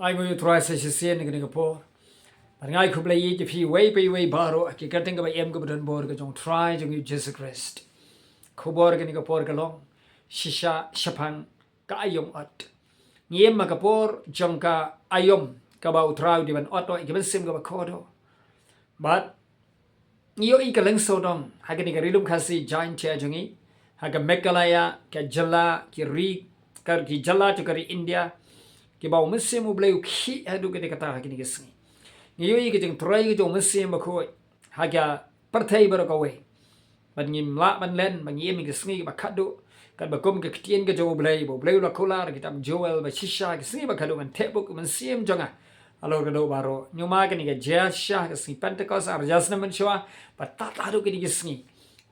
I will try such a scene in Singapore. But I could play it if he way baro. I can think about M. Gubern Borg, don't try to give Jesus Christ. Coborg and Nigapor along. Shisha, Shapang, Aiom OT. Niem Magapor, Jonka, Aiom, Kabau Trout, even Otto, given Sim Gabakodo. But Yo ikalang sodong, Haganik Rilum Kasi, giant Tiajongi, Haga Mekalaya, Kajala, Kiri, Karki Jala to Kari India. Kibau Muslim Ubleu Ki Hadu Gedekata Haginisi. Niyo getting try to Muslim Bako Haga Partay Barakaway. But Nim Lapan Len, Manyemi Sni Bakado, Kabakum Kitien Gajo Blay, Bleu La Cola, get up Joel, Bashisha, Sni Bakado, and Tebuk, and Siem Jonga. Alogado Baro, New Margan, get Jasha, Sni Pentecost, or Jasnaman Shua, but Tatadu Gedisni.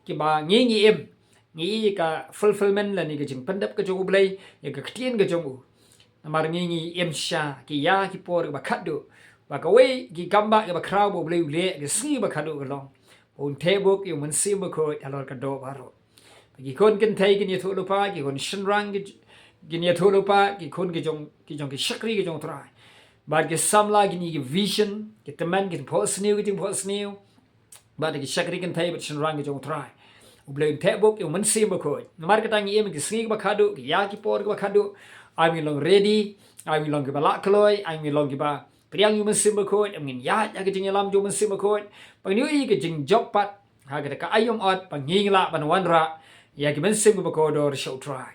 Kiba Nini Im, Nika fulfillment, and Nigajin Pendap Gajo Blay, Yakatien Gajongu. Namarngi Imsha, ki ya ki por bakado, bakaway, ki gamba, ki bakraw, blue le, ki see bakado along. On table, you mun see bako, alorcado baro. Ki kun can take in your tulupa, ki kun shinrang, gin your tulupa, ki kun gijong ki shakri gijong try. But ki samla gini vision, get the man getting post new, but ki shakri can take, but shinrang gijong try. Blue table, you mun see bako. Marketing yem, ki sneak bakado, ki ya ki por bakado. I will long ready, I will long give a lakaloy, I will long give a Priang human symbol code, I mean yat, I get in alam human symbol code, but you eat a job pat, I get a Aiom OT, but ying lap and one rat, Yakiman symbol code or show try.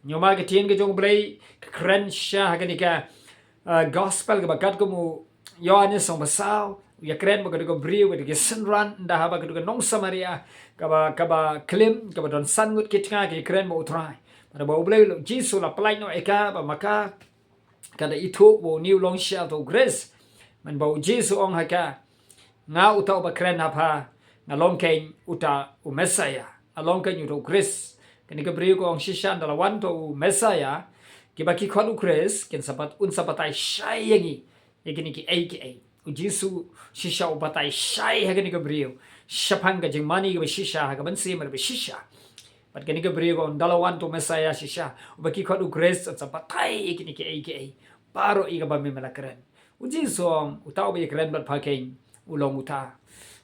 New marketing get on blay, crensha, Haganica, gospel, Gagatgomu, Yohanes on Basau, Yakren, Bagago brew with the sun run, the Habagago non Samaria, Kaba Klim, Kabadon Sunwood Kitchak, Yakren will try. But about blue, Jesus apply no eka, but Maka, kada itu wo new long shell to grace. Man bau Jesus on haka, nga uta ba kren apa, nga long kain uta u Messiah, along kain uta grace. Kani kabriyo ko ang shishan dalawan to u Messiah, kibaki kwan u grace, ken sapat unsapatai shay yangi, yakini ki aka. U Jesus shisha u patay shay hagani kabriyo, shapanga jing mani ka shisha hagaban simar ba shisha. But can you bring on Dalawan to Messiah Shisha, Ubaki Kodu Grace at Sapatai, Kiniki aka, Baro Igabami Malakren. Uji song, Utawi Krenbat Paking, Ulong Uta,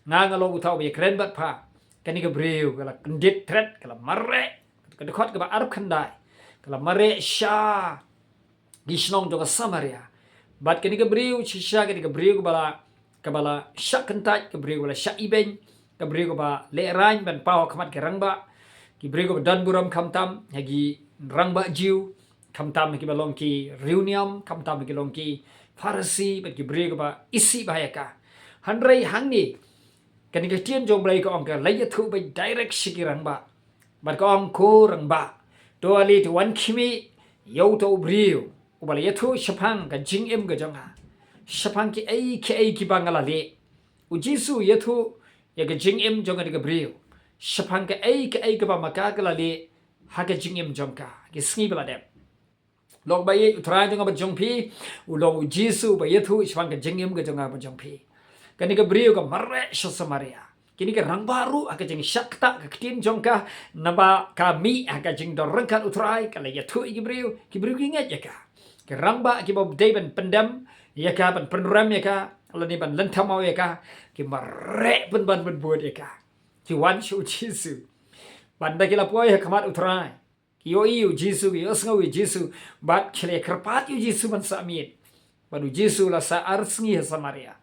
Nangalo Utawi Krenbat Pa, can you bring a condit threat, Calamare, the Kot Gaba Arkandai, Calamare Sha, Gishnong to a Samaria. But can you bring Shisha, can you bring Kabala, Shakantai, Gabriel, Shaiben, Gabriel, Le Rain, and Power Kamat Kerangba. Ki brigo dan buram kamtam hagi rangba jiu kamtam ki balong ki reunion kamtam ki long ki farsi bet ki brigo ba isi bahayaka handrai hangni kan ki tien jong blai ko ong ka lai thu bai direct shiki rangba bat ko ong ko rangba to ali to wan khmih yo to brio ubal yathu shapang ka jing em ga jonga shapang ki ki bangala le ujisu yathu ya ka jing em jonga ka brio Shapang ka ba makakala li haga jingim jongka ki sngi bala dem log baye utrai jonga ba jongpi ulong jisu ba yethu shapang ka jingim ga jonga ba jongpi kani ka brio ka marre shosamaria kini ka rangbaru aga jing shakta ka ktin jongka naba kami aga jing dorangkan utrai kala yethu ki brio ki ngat yaka ka rangba ki ba deben pendam yaka ban penram yaka alani ban lentamau yaka ki marre ban buat yaka ki wan shu jisu banda kila poy kamat utrai ki yo iu jisu ki osngawi jisu bat kile kerpat yu jisu ban samit badu jisu la sa arsngi samaria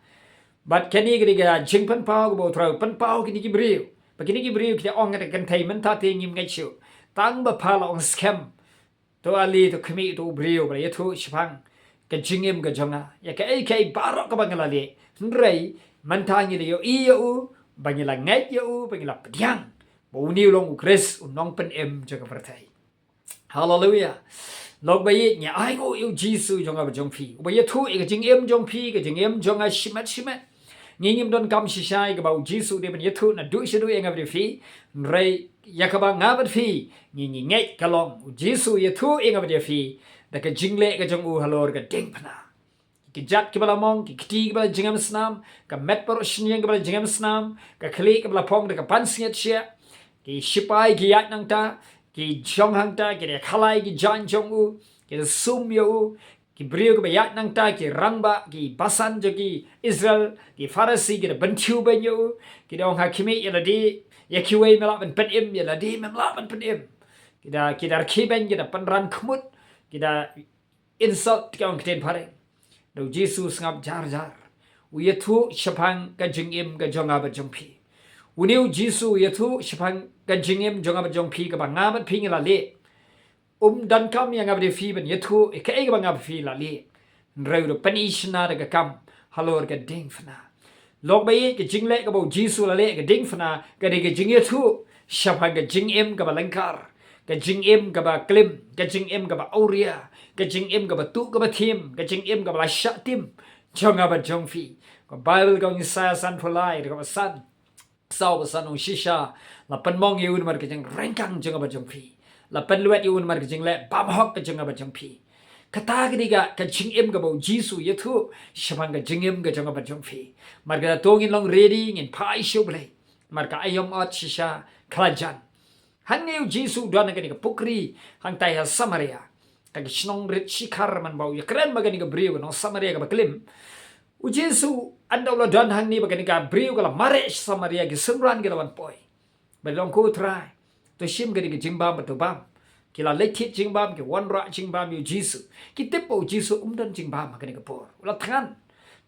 bat keni griga jingpan pau go utrai pan pau kini ki briu bakini ki briu ki ong ga kan thai man ta te ngim ngai chu tang ba phala ong scam to ali to khmih to briu ba yethu shpang ka jingim ga jonga ya ka ai barok ka bangala le nrei man ta ngi yo iu Banyala ngai yo, banyala pediang. Bau ni long ukres unong pen jaga pertai. Hallelujah. Log bayi nya ai go yo jisu jonga ba jongpi. Bayi thu e jing jongpi ke jing jonga shimat. Ngingim don kam shishai ke bau jisu de ban yethu na du shidu enga bri fi. Nrei yakaba ngabat fi. Ngai kalong jisu yethu enga bri fi. Da ke jingle ke jong u halor ke ding pana. Ki jat ki bala mong ki kti ki bala jingam snam ka met par shnyang ki bala jingam snam ka khli ki bala pong de ka pan siat sia ki shipai ki yat nang ta ki jong hang ta ki de khalai ki jan jong u ki sum yo ki brio ke ya nang ta ki rangba ki basan jo ki Israel ki Farisi ki bentiu banyo ki dong hakimi ya ladi ya kiwe mela ben pedim ya ladi memla ben pedim kita kiben kita penran kemut kita insult ki ong keten pare do Jesus ngap jar jar uyathu shapang ka jingim ka jonga ba jongpi uniu Jesus yathu shapang ka jingim jonga ba jongpi ka ba ngabat phi ngala le dan kam yang abdi fi ben yathu ke e ba ngab fi la le reu panishna ga kam halor ga ding fna lok bai ke jingle ka bo Jesus la le ga ding fna ga de ga jing yathu shapang ga jingim ka ba langkar ka jingim ka ba klim ka jingim ka ba auria ka jingim ka ba tu ka ba thim ka jingim ka ba sha tim jonga ba jongfi ko Bible ka Isaiah san pholai ka ba san sau ba san shisha la panmong yun mar ka jing rengkang jonga ba jongfi la penluet yun mar ka jing le bam hok ka jonga ba jongfi kata ka diga ka jingim ka bo Jesus yathu shapang ka jingim ka jonga ba jongfi mar ka tongin long reading in pai shoble mar ka Aiom OT shisha kalajan Hangeu Jesus dua nak ni ke pukri hang tai ha Samaria ka gisnong rit shikar man bau ya keren magani ka brio no Samaria ka baklim u Jesus anda ulah dan hang ni bagani ka brio ka mare Samaria ki semran ki lawan poi belong ko try to shim ka ni ke jingbam to bam kila letit jingbam ki wanra jingbam yu Jesus ki tepo Jesus dan jingbam ka ni ka por ulah tangan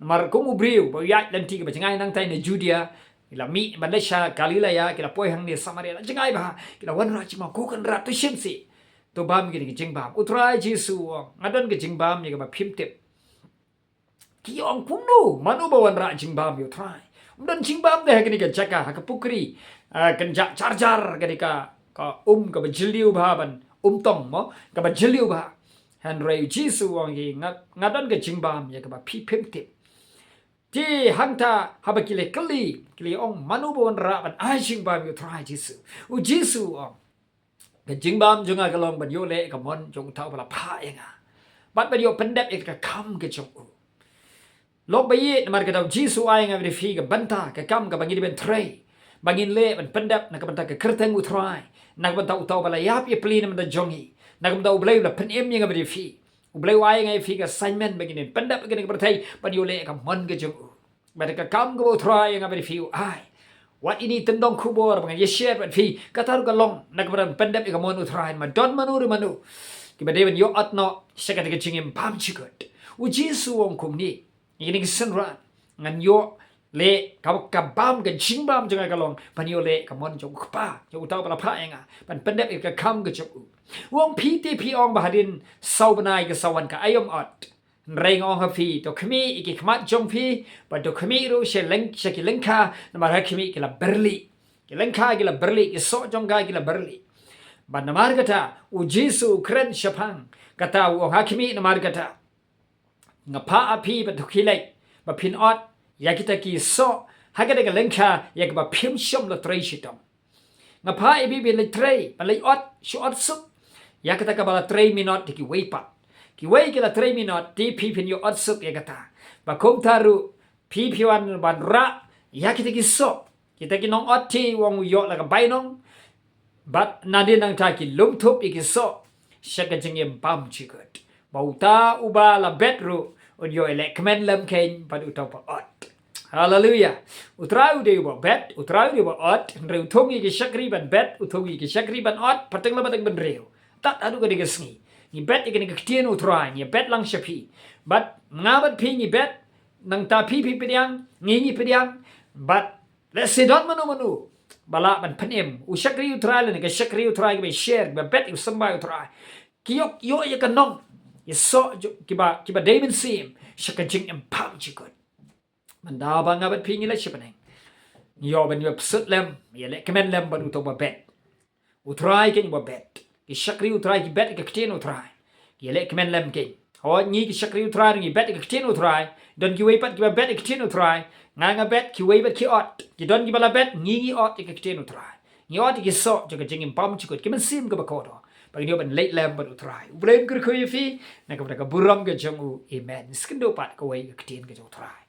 mar ko mu brio bau ya dan ti ka jangai nang tai ne Judea kila mi Malaysia Galilea kila poi hang ni Samaria jangai ba kila wanra chima ko kan rat to shim si to bam ki jingbam utrai Jesus ngadan ke jingbam ni ka ba phim tep ki ong kumno manu ba wanra jingbam yu trai dan jingbam de ki ka jaka ka pukri kan ja charjar ka ka ka bajiliu ba ban tong mo ka bajiliu ba han rai Jesus wang ki ngadan ke jingbam ya ka ba phim tep ti hangta habakile kli ong manu bon ra ban ai jingbam yu try Jesus u Jesus ka jingbam jonga kalong ban yo le ka mon jong thau bala pha enga bat ban yo pendep ek ka kam ke jong u lok bayi mar ka dau Jesus ai nga fi ka banta ka kam ka bangi ben tray bangin le ban pendep na ka banta ka kerteng u try na ka banta u tau bala yap ye pli na da jongi na ka banta u blai la pen em nga fi Ublay wai ngai fi ka assignment begini pendap begini ka bertai pan yo le ka mon ka jong mereka kam go try nga beri fi ai what ini tendong kubor bang ye share ban fi katar ka long nak beran pendap ka mon try ma don manu ki bade ben yo atno seka ka chingim pam chikot u Jesus wong kum ni ini ki senra ngan yo le ka bam ka jingbam jong ka long pan yo le ka mon jong pa yo tau bala pha nga pan pendap ka kam ka jong wong pi ong bahadin sau banai ke sawan ka Aiom OT reng ong hafi to khmih iki khmat jong phi ba to khmih ro she ki lengkha na mar khmih ki la berli ki lengkha ki la berli ki so jong ga ki la berli ba na mar kata u Jesus kren shapang kata u khmih na mar kata ngapa api ba to khilai ba phin OT ya kita ki so hagada ka lengkha ya ba phim shom la trei shitam ngapa ibi bi le trei ba le OT shu OT sup ya kata ka bala 3 minute ki wei pat ki wei ki la 3 minute ti pi pin yo otsuk ya kata ba kom taru pi wan ban ra ya kita ki so kita ki nong ot wong yo la ka bai nong bat nadin nang ta ki lum thup ki so shaka jingem pam chikot ba uta uba la betru on yo ele kmen lam ken ba uta pa ot hallelujah utrau de ba bet utrau de ba ot reu thongi ki shakri ban bet uthongi ki shakri ban ot pateng la pateng ban reu tak adu ka digasngi ni bet ikani ka ktien utrai ni bet lang shapi but ngabat pi ni bet nang ta pi pediang ni pediang but let's say don't manu bala ban penem u shakri utrai ni ka shakri utrai ka share ba bet u sambai utrai kiyok yo ya ka nong ye so kiba David sim shaka jing em pam chikot manda ba ngabat pi ni la shipaneng yo ban yo psut lem ye le kemen lem ban uto ba bet utrai ke ni ba bet ki shakri utrai ki bet ki ktien utrai ki le kmen lem ke ho ni ki shakri utrai ni bet ki ktien utrai don ki wei pat ki bet ki ktien utrai nga bet ki wei bet ki ot ki don ki bala bet ni ot ki ktien utrai ni ot ki so jo ka jingim pam chikot ki men sim ka ba ko do ba ni ban late lem ban utrai blame kur ko yifi na ka buram ka jong u amen skindo pat ko wei ki ktien ka jo utrai